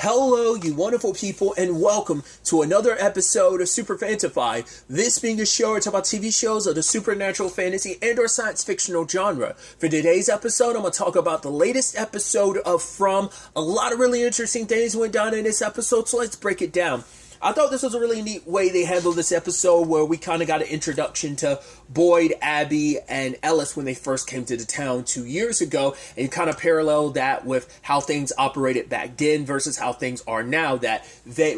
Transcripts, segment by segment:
Hello, you wonderful people, and welcome to another episode of Super-Fanta-Fi. This being a show where I talk about TV shows of the supernatural, fantasy, and or science fictional genre. For today's episode, I'm going to talk about the latest episode of From. A lot of really interesting things went down in this episode, so let's break it down. I thought this was a really neat way they handled this episode where we kind of got an introduction to Boyd, Abby, and Ellis when they first came to the town 2 years ago, and you kind of parallel that with how things operated back then versus how things are now, that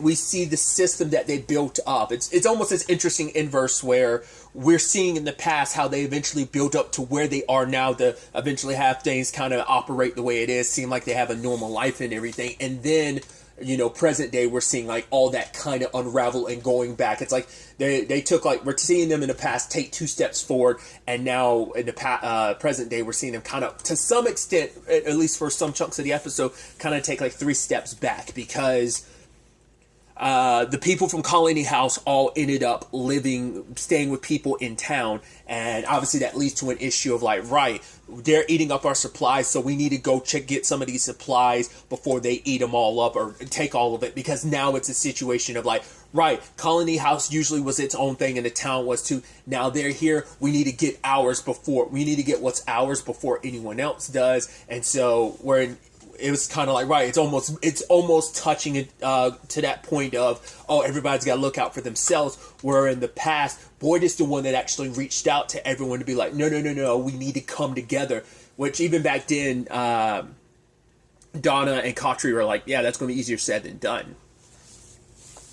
we see the system that they built up. It's almost this interesting inverse where we're seeing in the past how they eventually built up to where they are now to eventually have things kind of operate the way it is, seem like they have a normal life and everything, and then present day, we're seeing like all that kind of unravel and going back. It's like they took, like, we're seeing them in the past take 2 steps forward, and now in the present day, we're seeing them kind of, to some extent, at least for some chunks of the episode, kind of take like 3 steps back, because the people from Colony House all ended up staying with people in town, and obviously that leads to an issue of like, right, they're eating up our supplies, so we need to go get some of these supplies before they eat them all up or take all of it, because now it's a situation of like, right, Colony House usually was its own thing and the town was too. Now they're here, we need to get what's ours before anyone else does, and so it was kind of like, right, it's almost touching it to that point of, oh, everybody's got to look out for themselves, where in the past, Boyd is the one that actually reached out to everyone to be like, no, we need to come together, which even back then, Donna and Kotri were like, yeah, that's going to be easier said than done.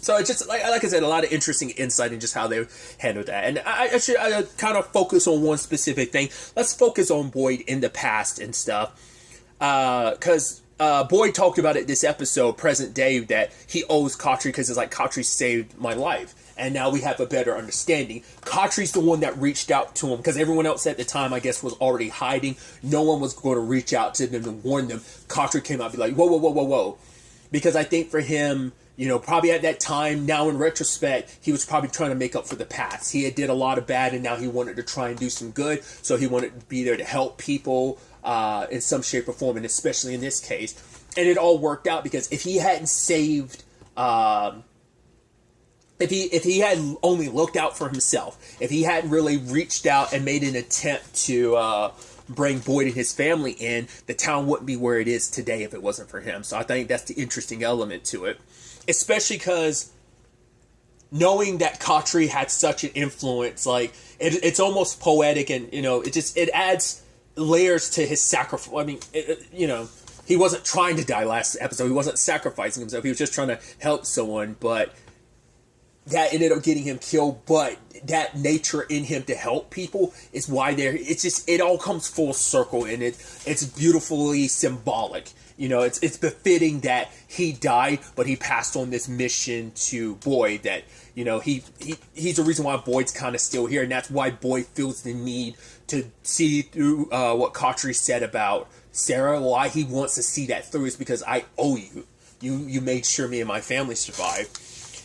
So it's just, like I said, a lot of interesting insight in just how they handled that. And I should kind of focus on one specific thing. Let's focus on Boyd in the past and stuff. Because Boyd talked about it this episode, present day, that he owes Kotri because it's like, Kotri saved my life. And now we have a better understanding. Kotri's the one that reached out to him, because everyone else at the time, I guess, was already hiding. No one was going to reach out to them and warn them. Kotri came out and be like, whoa. Because I think for him, probably at that time, now in retrospect, he was probably trying to make up for the past. He had did a lot of bad, and now he wanted to try and do some good. So he wanted to be there to help people in some shape or form, and especially in this case. And it all worked out, because if he hadn't saved... If he had only looked out for himself, if he hadn't really reached out and made an attempt to bring Boyd and his family in, the town wouldn't be where it is today if it wasn't for him. So I think that's the interesting element to it. Especially because knowing that Kotri had such an influence, like, it's almost poetic, and, it adds layers to his sacrifice. I mean, he wasn't trying to die last episode. He wasn't sacrificing himself. He was just trying to help someone, but that ended up getting him killed. But that nature in him to help people is why it all comes full circle, and it's beautifully symbolic. It's befitting that he died, but he passed on this mission to Boyd, that, he's the reason why Boyd's kind of still here, and that's why Boyd feels the need to see through what Kotri said about Sarah. Why he wants to see that through is because I owe you. You made sure me and my family survived.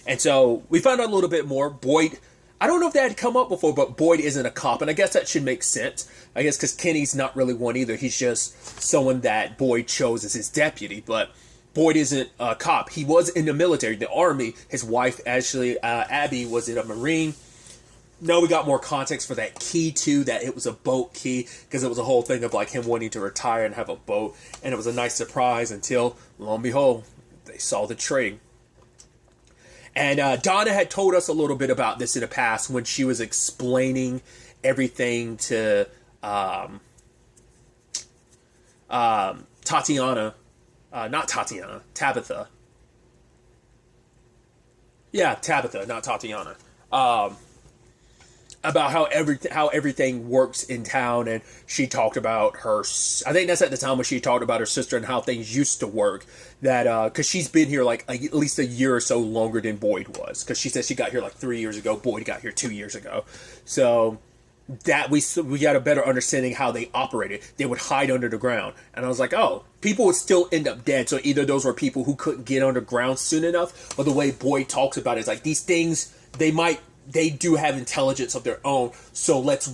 And so we found out a little bit more. Boyd, I don't know if that had come up before, but Boyd isn't a cop, and I guess that should make sense. I guess because Kenny's not really one either. He's just someone that Boyd chose as his deputy, but Boyd isn't a cop. He was in the military, the Army. His wife, actually, Abby, was in a Marine. Now we got more context for that key, too, that it was a boat key, because it was a whole thing of like him wanting to retire and have a boat, and it was a nice surprise until, lo and behold, they saw the trade. And Donna had told us a little bit about this in the past when she was explaining everything to Tabitha. Yeah, Tabitha, not Tatiana. About how everything works in town, and she talked about her. I think that's at the time when she talked about her sister and how things used to work. That because she's been here like at least a year or so longer than Boyd was. Because she said she got here like 3 years ago. Boyd got here 2 years ago. So that we got a better understanding how they operated. They would hide under the ground, and I was like, oh, people would still end up dead. So either those were people who couldn't get underground soon enough, or the way Boyd talks about it is like these things they do have intelligence of their own, so let's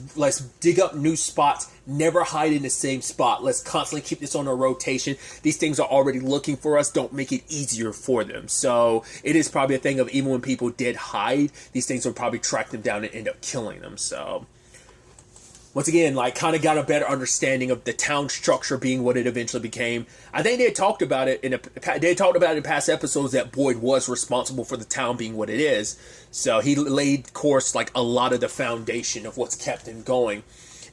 dig up new spots never hide in the same spot. Let's constantly keep this on a rotation. These things are already looking for us. Don't make it easier for them. So it is probably a thing of even when people did hide, these things would probably track them down and end up killing them. So once again, like, kind of got a better understanding of the town structure being what it eventually became. I think they had talked about it in past episodes that Boyd was responsible for the town being what it is. So he laid course like a lot of the foundation of what's kept him going.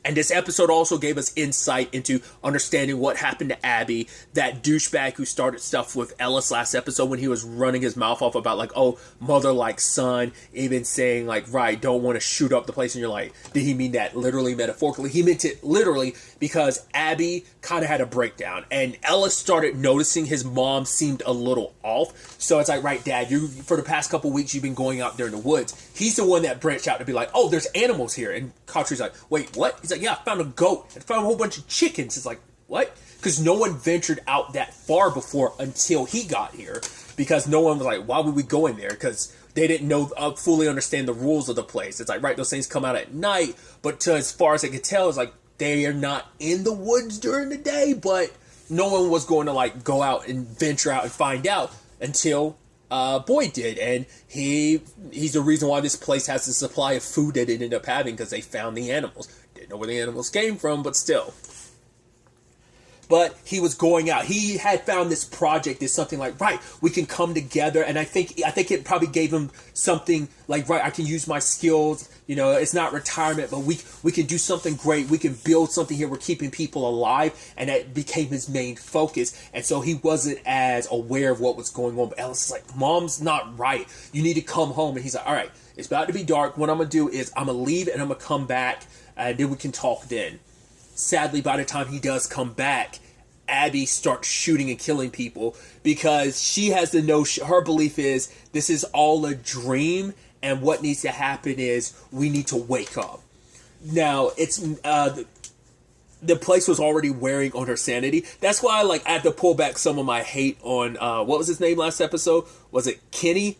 And this episode also gave us insight into understanding what happened to Abby, that douchebag who started stuff with Ellis last episode when he was running his mouth off about, like, oh, mother like son, even saying, like, right, don't want to shoot up the place. And you're like, did he mean that literally, metaphorically? He meant it literally, because Abby kind of had a breakdown. And Ellis started noticing his mom seemed a little off. So it's like, right, Dad, you for the past couple weeks, you've been going out there in the woods. He's the one that branched out to be like, oh, there's animals here. And Cautry's like, wait, what? He's like, yeah, I found a goat. I found a whole bunch of chickens. It's like, what? Because no one ventured out that far before until he got here. Because no one was like, why would we go in there? Because they didn't know, fully understand the rules of the place. It's like, right, those things come out at night. But as far as I could tell, it's like, they are not in the woods during the day. But no one was going to, like, go out and venture out and find out until Boyd did, and he's the reason why this place has the supply of food that it ended up having, because they found the animals. Didn't know where the animals came from, but still. But he was going out. He had found this project as something like, right, we can come together. And I think it probably gave him something like, right, I can use my skills. You know, it's not retirement, but we can do something great. We can build something here. We're keeping people alive. And that became his main focus. And so he wasn't as aware of what was going on. But Ellis is like, Mom's not right. You need to come home. And he's like, all right, it's about to be dark. What I'm going to do is I'm going to leave and I'm going to come back. And then we can talk then. Sadly, by the time he does come back, Abby starts shooting and killing people because she has the notion, her belief is this is all a dream, and what needs to happen is we need to wake up. Now, it's the place was already wearing on her sanity. That's why, like, I have to pull back some of my hate on what was his name last episode? Was it Kenny?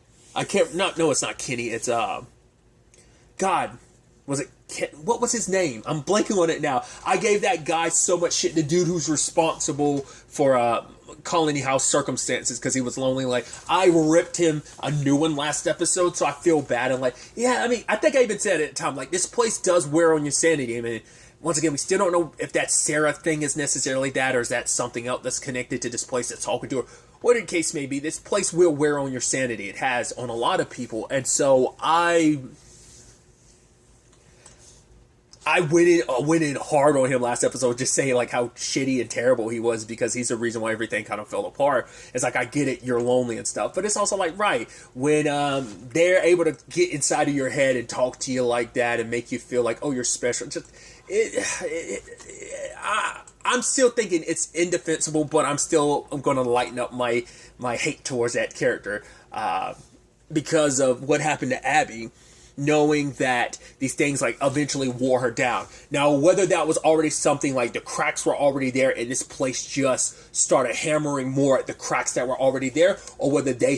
No, it's not Kenny. It's God. Was it what was his name? I'm blanking on it now. I gave that guy so much shit. The dude who's responsible for Colony House circumstances because he was lonely. Like, I ripped him a new one last episode, so I feel bad. And like, yeah, I mean, I think I even said at the time, like, this place does wear on your sanity. I mean, once again, we still don't know if that Sarah thing is necessarily that, or is that something else that's connected to this place that's talking to her. Whatever the case may be, this place will wear on your sanity. It has on a lot of people. And so I went in hard on him last episode, just saying like how shitty and terrible he was because he's the reason why everything kind of fell apart. It's like, I get it, you're lonely and stuff, but it's also like, right, when they're able to get inside of your head and talk to you like that and make you feel like, oh, you're special. Just I'm still thinking it's indefensible, but I'm going to lighten up my hate towards that character because of what happened to Abby. Knowing that these things like eventually wore her down. Now, whether that was already something like the cracks were already there and this place just started hammering more at the cracks that were already there, or whether they're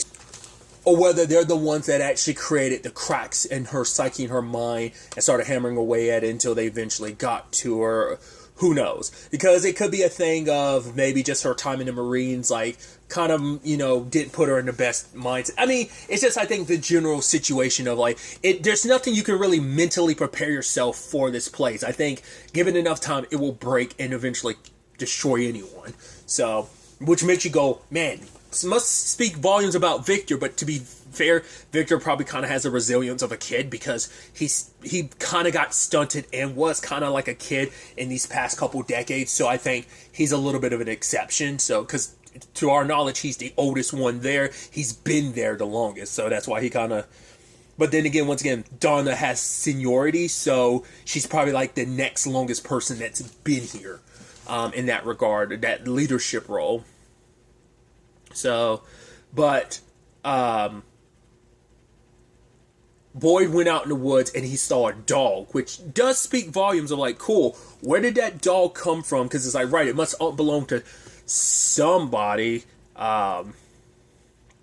the ones that actually created the cracks in her psyche and her mind and started hammering away at it until they eventually got to her. Who knows? Because it could be a thing of maybe just her time in the Marines, like, kind of, you know, didn't put her in the best mindset. I mean, it's just, I think, the general situation of, like, there's nothing you can really mentally prepare yourself for this place. I think, given enough time, it will break and eventually destroy anyone. So, which makes you go, man, this must speak volumes about Victor, but to be fair, Victor probably kind of has the resilience of a kid because he kind of got stunted and was kind of like a kid in these past couple decades. So I think he's a little bit of an exception. So, because to our knowledge, he's the oldest one there. He's been there the longest. So that's why he kind of... But then again, once again, Donna has seniority. So she's probably like the next longest person that's been here in that regard, that leadership role. So, but... Boyd went out in the woods and he saw a dog, which does speak volumes of like, cool, where did that dog come from? Because it's like, right, it must belong to somebody.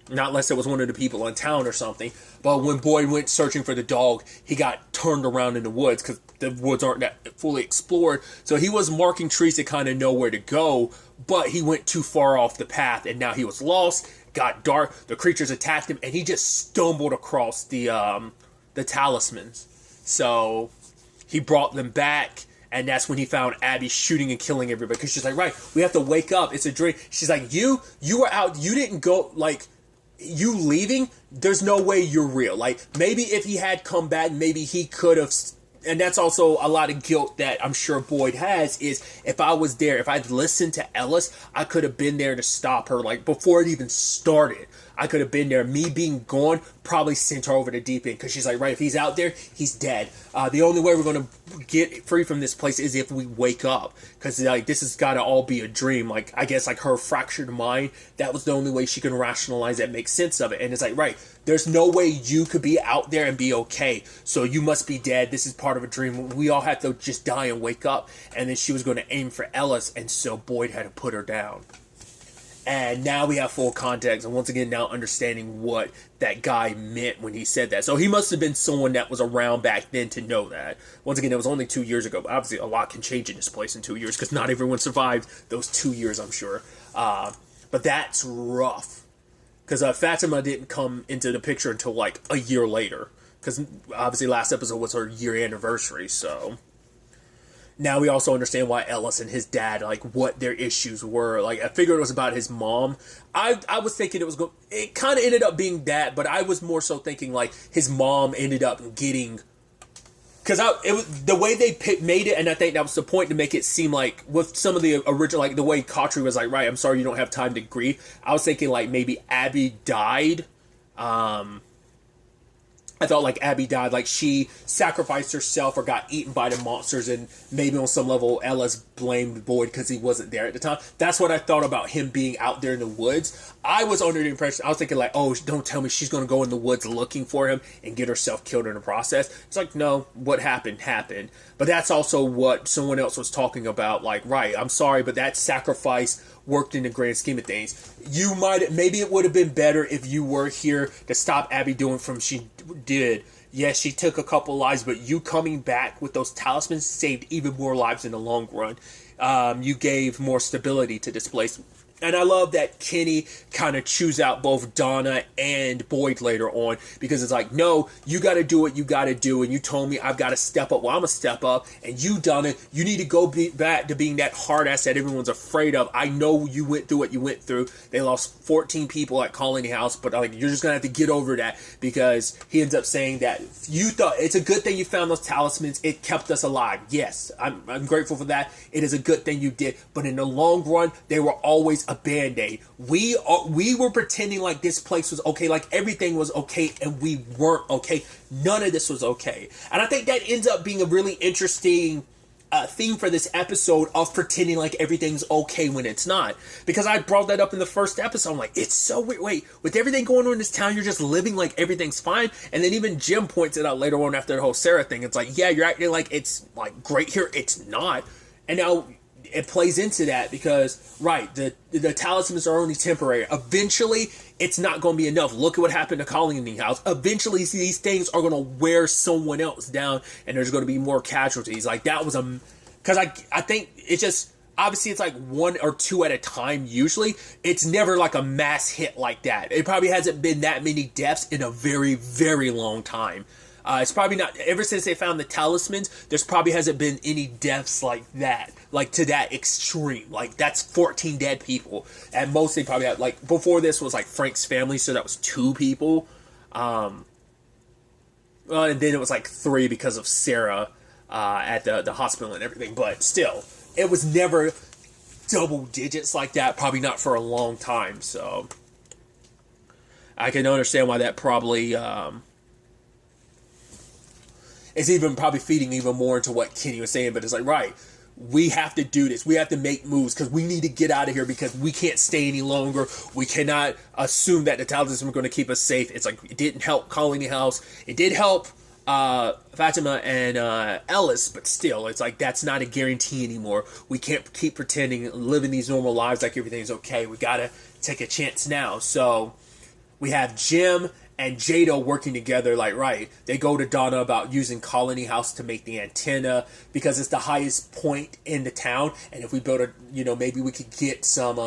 Not unless it was one of the people in town or something. But when Boyd went searching for the dog, he got turned around in the woods because the woods aren't that fully explored. So he was marking trees to kind of know where to go, but he went too far off the path, and now he was lost. Got dark. The creatures attacked him, and he just stumbled across the talismans. So he brought them back. And that's when he found Abby shooting and killing everybody. Because she's like, right, we have to wake up. It's a dream. She's like, you were out. You didn't go, like, you leaving, there's no way you're real. Like, maybe if he had come back, maybe he could have. And that's also a lot of guilt that I'm sure Boyd has, is if I was there, if I'd listened to Ellis, I could have been there to stop her, like, before it even started. I could have been there. Me being gone probably sent her over the deep end, because she's like, right, if he's out there, he's dead. The only way we're going to get free from this place is if we wake up, because, like, this has got to all be a dream. Like, I guess, like, her fractured mind, that was the only way she can rationalize that, make sense of it. And it's like, right, there's no way you could be out there and be okay, so you must be dead. This is part of a dream. We all have to just die and wake up. And then she was going to aim for Ellis, and so Boyd had to put her down. And now we have full context, and once again, now understanding what that guy meant when he said that. So he must have been someone that was around back then to know that. Once again, it was only 2 years ago, but obviously a lot can change in this place in 2 years, because not everyone survived those 2 years, I'm sure. But that's rough, because Fatima didn't come into the picture until like a year later, because obviously last episode was her year anniversary, so... Now we also understand why Ellis and his dad, like, what their issues were. Like, I figured it was about his mom. I was thinking it kind of ended up being that, but I was more so thinking, like, his mom ended up getting... Because it was the way they made it, and I think that was the point, to make it seem like, with some of the original, like, the way Kotri was like, right, I'm sorry you don't have time to grieve. I was thinking, like, maybe Abby died. I thought, like, Abby died, like, she sacrificed herself or got eaten by the monsters, and maybe on some level Ellis blamed Boyd because he wasn't there at the time. That's what I thought about him being out there in the woods. I was under the impression, I was thinking, like, oh, don't tell me she's going to go in the woods looking for him and get herself killed in the process. It's like, no, what happened. But that's also what someone else was talking about, like, right, I'm sorry, but that sacrifice worked in the grand scheme of things. Maybe it would have been better if you were here to stop Abby doing from she did. Yes, she took a couple lives, but you coming back with those talismans saved even more lives in the long run. You gave more stability to this place. And I love that Kenny kind of chews out both Donna and Boyd later on, because it's like, no, you got to do what you got to do, and you told me I've got to step up. Well, I'm going to step up, and you, Donna, you need to go back to being that hard ass that everyone's afraid of. I know you went through what you went through. They lost 14 people at Colony House, but like, you're just going to have to get over that, because he ends up saying that you thought it's a good thing you found those talismans. It kept us alive. Yes, I'm grateful for that. It is a good thing you did, but in the long run, they were always a band-aid. We were pretending like this place was okay, like everything was okay, and we weren't okay. None of this was okay. And I think that ends up being a really interesting theme for this episode, of pretending like everything's okay when it's not. Because I brought that up in the first episode. I'm like, it's so weird. Wait, with everything going on in this town, you're just living like everything's fine. And then even Jim points it out later on after the whole Sarah thing. It's like, yeah, you're acting like it's like great here. It's not. And now it plays into that, because, right, the talismans are only temporary. Eventually, it's not going to be enough. Look at what happened to Colony House. Eventually, these things are going to wear someone else down, and there's going to be more casualties. Like, that was because I think it's just, obviously, it's like one or two at a time, usually. It's never like a mass hit like that. It probably hasn't been that many deaths in a very, very long time. It's probably not, ever since they found the talismans, there's probably hasn't been any deaths like that, like to that extreme. Like, that's 14 dead people. At most, they probably had, like, before this was like Frank's family, so that was 2 people. And then it was like 3 because of Sarah at the hospital and everything. But still, it was never double digits like that, probably not for a long time. So I can understand why that probably... it's even probably feeding even more into what Kenny was saying, but it's like, right, we have to do this. We have to make moves, because we need to get out of here, because we can't stay any longer. We cannot assume that the talismans are going to keep us safe. It's like, it didn't help Colony House. It did help Fatima and Ellis, but still, it's like, that's not a guarantee anymore. We can't keep pretending, living these normal lives like everything's okay. We got to take a chance now. So we have Jim and Jado working together, like, right, they go to Donna about using Colony House to make the antenna because it's the highest point in the town, and if we build a, maybe we could get some,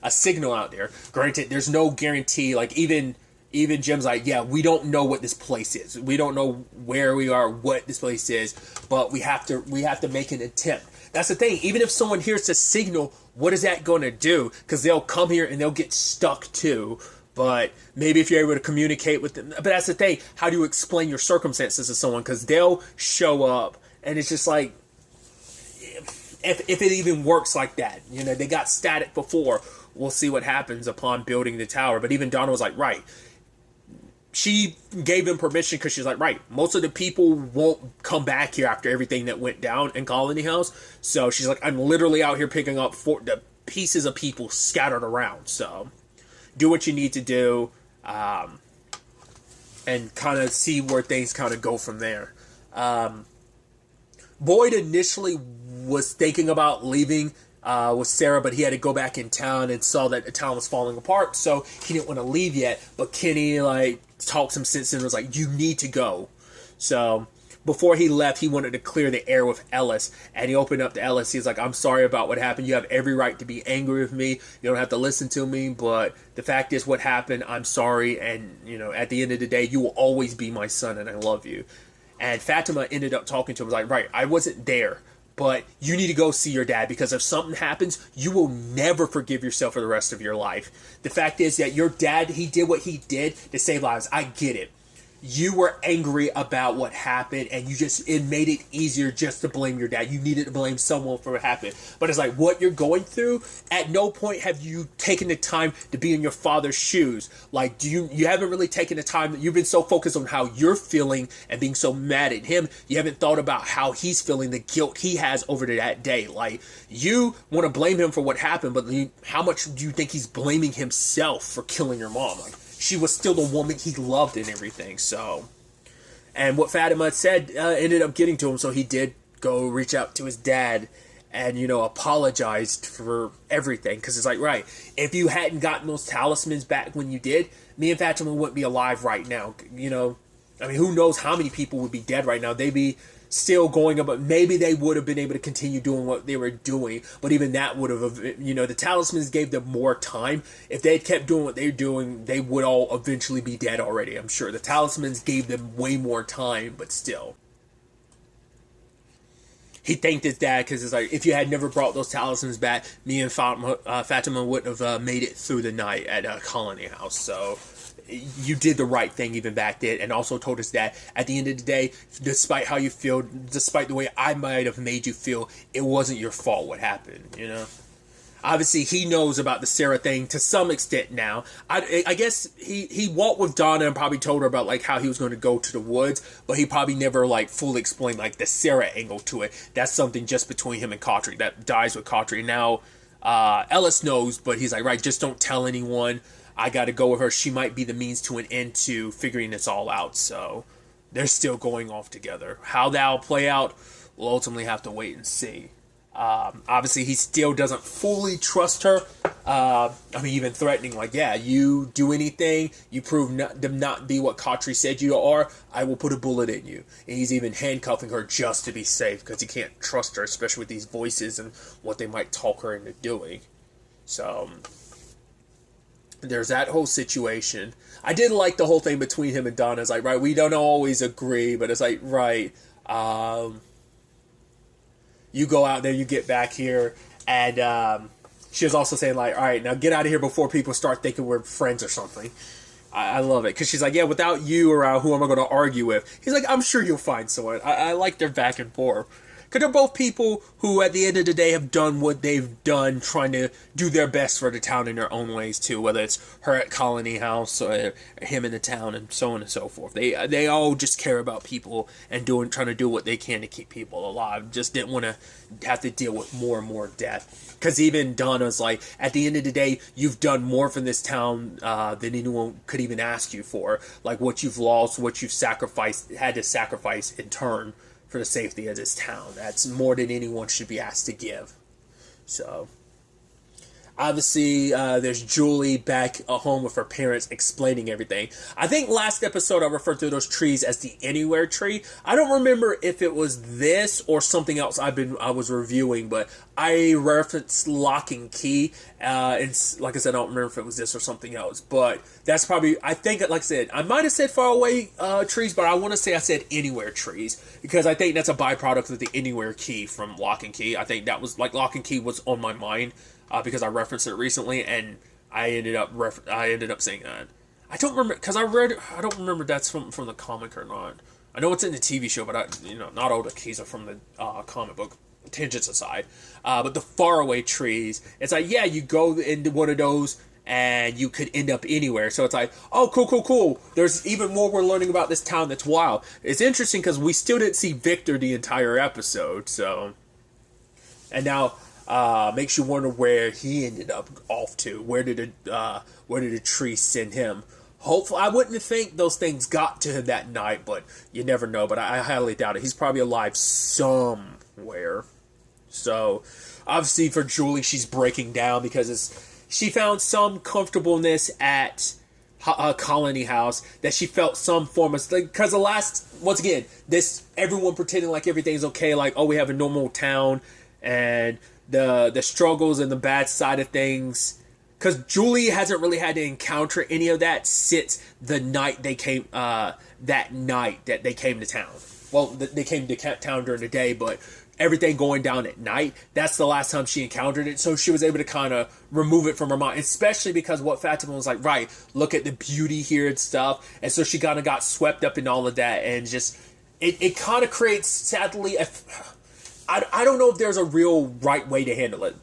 a signal out there. Granted, there's no guarantee, like, even Jim's like, yeah, we don't know what this place is. We don't know where we are, what this place is, but we have to make an attempt. That's the thing. Even if someone hears the signal, what is that going to do? Because they'll come here and they'll get stuck too. But maybe if you're able to communicate with them. But that's the thing. How do you explain your circumstances to someone? Because they'll show up and it's just like, if it even works like that. They got static before. We'll see what happens upon building the tower. But even Donna was like, right. She gave them permission because she's like, right, most of the people won't come back here after everything that went down in Colony House. So she's like, I'm literally out here picking up the pieces of people scattered around. So do what you need to do, and kind of see where things kind of go from there. Boyd initially was thinking about leaving with Sarah, but he had to go back in town and saw that the town was falling apart, so he didn't want to leave yet. But Kenny talked some sense and was like, you need to go. So before he left, he wanted to clear the air with Ellis, and he opened up to Ellis. He's like, I'm sorry about what happened. You have every right to be angry with me. You don't have to listen to me, but the fact is what happened. I'm sorry, and at the end of the day, you will always be my son, and I love you. And Fatima ended up talking to him, was like, right, I wasn't there, but you need to go see your dad, because if something happens, you will never forgive yourself for the rest of your life. The fact is that your dad, he did what he did to save lives. I get it. You were angry about what happened, and it made it easier just to blame your dad. You needed to blame someone for what happened. But it's like, what you're going through, at no point have you taken the time to be in your father's shoes. Like, you haven't really taken the time. You've been so focused on how you're feeling and being so mad at him, you haven't thought about how he's feeling, the guilt he has over that day. Like, you want to blame him for what happened, but how much do you think he's blaming himself for killing your mom? Like, she was still the woman he loved and everything. So, and what Fatima said ended up getting to him, so he did go reach out to his dad and, apologized for everything. Because it's like, right, if you hadn't gotten those talismans back when you did, me and Fatima wouldn't be alive right now. I mean, who knows how many people would be dead right now. They'd be still going up, but maybe they would have been able to continue doing what they were doing. But even that would have, the talismans gave them more time. If they had kept doing what they're doing, they would all eventually be dead already, I'm sure. The talismans gave them way more time, but still. He thanked his dad because it's like, if you had never brought those talismans back, me and Fatima wouldn't have made it through the night at Colony House. So you did the right thing even back then, and also told us that at the end of the day, despite how you feel, despite the way I might have made you feel, it wasn't your fault what happened, Obviously, he knows about the Sarah thing to some extent now. I guess he walked with Donna and probably told her about, like, how he was going to go to the woods, but he probably never, like, fully explained, like, the Sarah angle to it. That's something just between him and Cautry. That dies with Cautry. Now, Ellis knows, but he's like, right, just don't tell anyone. I got to go with her. She might be the means to an end to figuring this all out. So they're still going off together. How that'll play out, we'll ultimately have to wait and see. Obviously, he still doesn't fully trust her. Even threatening, like, yeah, you do anything, you prove them not be what Cautry said you are, I will put a bullet in you. And he's even handcuffing her just to be safe, because he can't trust her, especially with these voices and what they might talk her into doing. So there's that whole situation. I did like the whole thing between him and Donna. It's like, right, we don't always agree, but it's like, right, you go out there, you get back here, and she was also saying, like, all right, now get out of here before people start thinking we're friends or something. I love it, because she's like, yeah, without you around, who am I going to argue with? He's like, I'm sure you'll find someone. I like their back and forth. Because they're both people who, at the end of the day, have done what they've done, trying to do their best for the town in their own ways, too. Whether it's her at Colony House or him in the town and so on and so forth. They all just care about people and trying to do what they can to keep people alive. Just didn't want to have to deal with more and more death. Because even Donna's like, at the end of the day, you've done more for this town than anyone could even ask you for. Like, what you've lost, what you've had to sacrifice in turn for the safety of this town. That's more than anyone should be asked to give. So, Obviously, there's Julie back at home with her parents explaining everything. I think last episode I referred to those trees as the Anywhere tree. I don't remember if it was this or something else I was reviewing, but I referenced Lock and Key. And like I said, I don't remember if it was this or something else. But that's probably, I think, like I said, I might have said Far Away trees, but I want to say I said Anywhere trees because I think that's a byproduct of the Anywhere Key from Lock and Key. I think that was, like, Lock and Key was on my mind. Because I referenced it recently, and I ended up saying that. I don't remember because I don't remember that's from the comic or not. I know it's in the TV show, but not all the keys are from the comic book. Tangents aside, but the Faraway trees, it's like you go into one of those and you could end up anywhere. So it's like, oh, cool. There's even more we're learning about this town that's wild. It's interesting because we still didn't see Victor the entire episode. So, and now. Makes you wonder where he ended up off to. Where did the tree send him? Hopefully, I wouldn't think those things got to him that night, but you never know. But I highly doubt it. He's probably alive somewhere. So, obviously, for Julie, she's breaking down because she found some comfortableness at a colony house that she felt some form of, because once again, everyone pretending like everything's okay, like, oh, we have a normal town, and the struggles and the bad side of things, because Julie hasn't really had to encounter any of that since the night they came, that night that they came to town. Well, they came to town during the day, but everything going down at night, that's the last time she encountered it, so she was able to kind of remove it from her mind, especially because what Fatima was like, right, look at the beauty here and stuff, and so she kind of got swept up in all of that, and just, it kind of creates, sadly, I don't know if there's a real right way to handle it,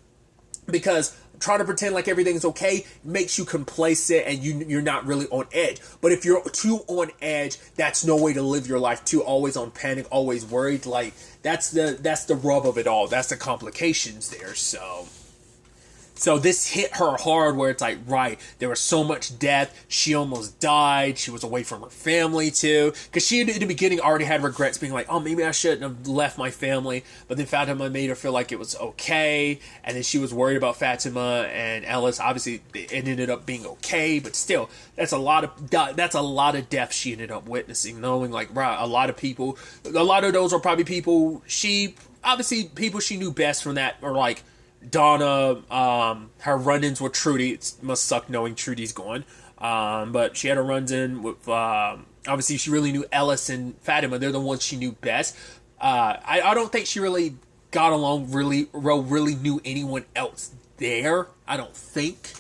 because trying to pretend like everything's okay makes you complacent and you're not really on edge. But if you're too on edge, that's no way to live your life. Too always on panic, always worried. Like that's the rub of it all. That's the complications there. So this hit her hard where it's like, right, there was so much death. She almost died. She was away from her family too. Because she, in the beginning, already had regrets being like, oh, maybe I shouldn't have left my family. But then Fatima made her feel like it was okay. And then she was worried about Fatima and Ellis. Obviously, it ended up being okay. But still, that's a lot of death she ended up witnessing. Knowing like, right, a lot of those are probably people she knew best from that, or like, Donna, her run-ins with Trudy. It must suck knowing Trudy's gone. But she had her runs-in with, obviously she really knew Ellis and Fatima. They're the ones she knew best. I don't think she really got along really knew anyone else there. I don't think.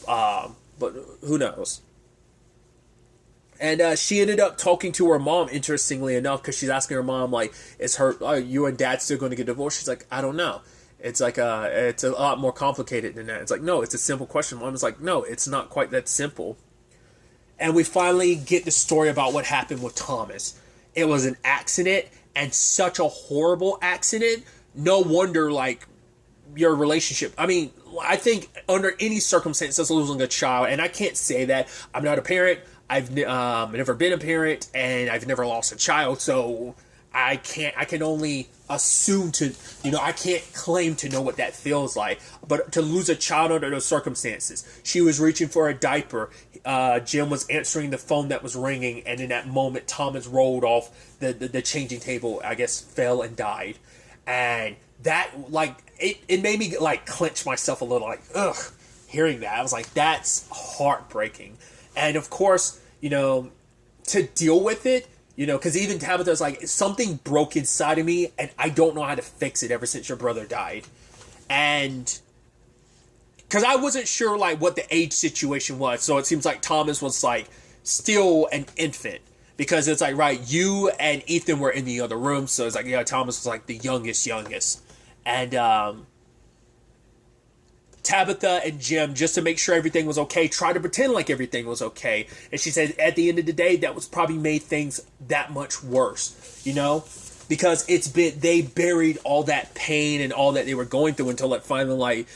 But who knows? And she ended up talking to her mom, interestingly enough, because she's asking her mom, like, are you and Dad still going to get divorced? She's like, I don't know. It's like it's a lot more complicated than that. It's like, no, it's a simple question. Mom was like, no, it's not quite that simple. And we finally get the story about what happened with Thomas. It was an accident, and such a horrible accident. No wonder, like, your relationship. I mean, I think under any circumstances, losing a child, and I can't say that. I'm not a parent. I've never been a parent, and I've never lost a child, so I can only assume I can't claim to know what that feels like, but to lose a child under those circumstances. She was reaching for a diaper. Jim was answering the phone that was ringing, and in that moment, Thomas rolled off the changing table, I guess, fell and died. And that, like, it made me, like, clench myself a little, like, ugh, hearing that. I was like, that's heartbreaking. And, of course, to deal with it, because even Tabitha's like, something broke inside of me, and I don't know how to fix it ever since your brother died. And because I wasn't sure, like, what the age situation was. So it seems like Thomas was, like, still an infant. Because it's like, right, you and Ethan were in the other room. So it's like, yeah, Thomas was, like, the youngest. And Tabitha and Jim, just to make sure everything was okay, tried to pretend like everything was okay. And she said at the end of the day, that was probably made things that much worse, because they buried all that pain and all that they were going through until it finally, like,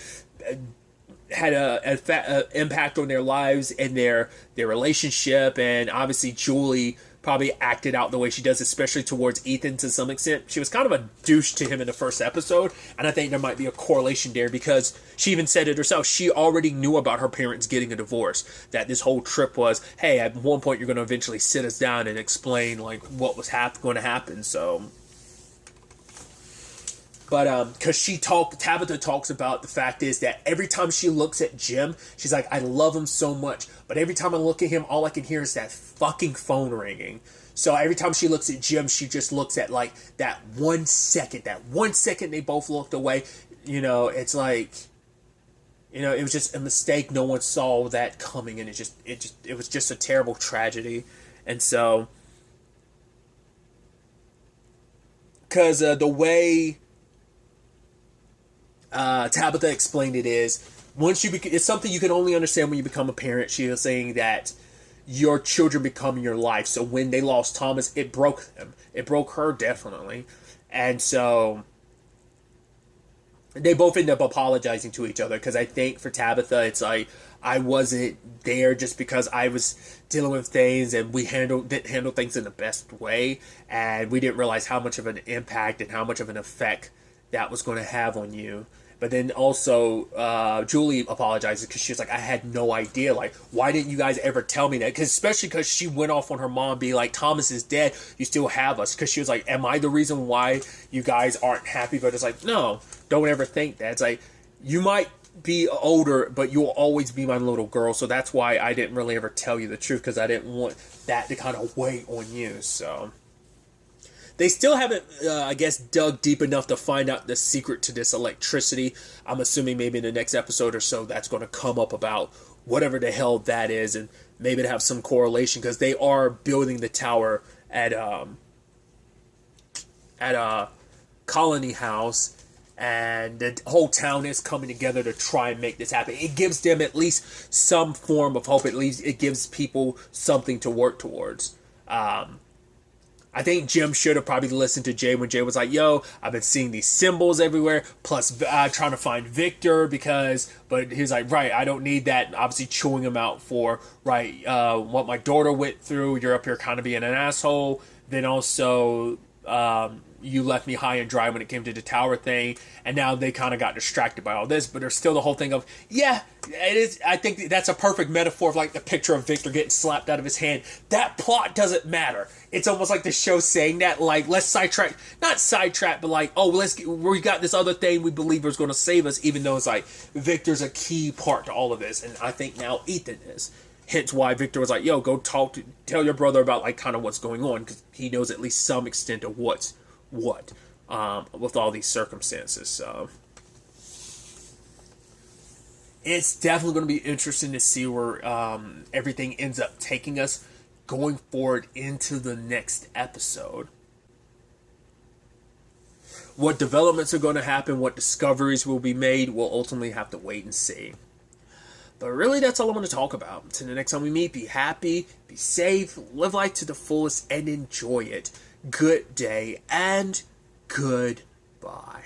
had a impact on their lives and their relationship. And obviously Julie probably acted out the way she does, especially towards Ethan to some extent. She was kind of a douche to him in the first episode, and I think there might be a correlation there because she even said it herself. She already knew about her parents getting a divorce, that this whole trip was, hey, at one point you're going to eventually sit us down and explain like what was going to happen. So, but because Tabitha talks about the fact is that every time she looks at Jim, she's like, I love him so much, but every time I look at him, all I can hear is that fucking phone ringing. So every time she looks at Jim, she just looks at like that 1 second. That 1 second they both looked away. It's like, it was just a mistake. No one saw that coming, and it was just a terrible tragedy. And so, because the way Tabitha explained it is, it's something you can only understand when you become a parent. She was saying that your children become your life. So when they lost Thomas, it broke them. It broke her, definitely. And so they both end up apologizing to each other, because I think for Tabitha, it's like, I wasn't there just because I was dealing with things, and we didn't handle things in the best way, and we didn't realize how much of an impact and how much of an effect that was going to have on you. But then also, Julie apologizes because she was like, I had no idea. Like, why didn't you guys ever tell me that? Especially because she went off on her mom being like, Thomas is dead. You still have us. Because she was like, am I the reason why you guys aren't happy? But it's like, no, don't ever think that. It's like, you might be older, but you'll always be my little girl. So that's why I didn't really ever tell you the truth, because I didn't want that to kind of weigh on you. So they still haven't, I guess, dug deep enough to find out the secret to this electricity. I'm assuming maybe in the next episode or so that's going to come up about whatever the hell that is, and maybe to have some correlation, because they are building the tower at Colony House, and the whole town is coming together to try and make this happen. It gives them at least some form of hope. At least it gives people something to work towards. I think Jim should have probably listened to Jay when Jay was like, yo, I've been seeing these symbols everywhere, plus trying to find Victor, but he was like, right, I don't need that. And obviously chewing him out for, right, what my daughter went through. You're up here kind of being an asshole. Then also, you left me high and dry when it came to the tower thing, and now they kind of got distracted by all this, but there's still the whole thing of, yeah, it is. I think that's a perfect metaphor of like the picture of Victor getting slapped out of his hand. That plot doesn't matter. It's almost like the show saying that, like, let's not sidetrack, but like, oh, we got this other thing we believe is going to save us, even though it's like Victor's a key part to all of this, and I think now Ethan is. Hence why Victor was like, yo, go tell your brother about like kind of what's going on, because he knows at least some extent of what with all these circumstances. So it's definitely going to be interesting to see where everything ends up taking us going forward into the next episode. What developments are going to happen, what discoveries will be made, we'll ultimately have to wait and see. But really, that's all I want to talk about. Until the next time we meet, be happy, be safe, live life to the fullest, and enjoy it. Good day and goodbye.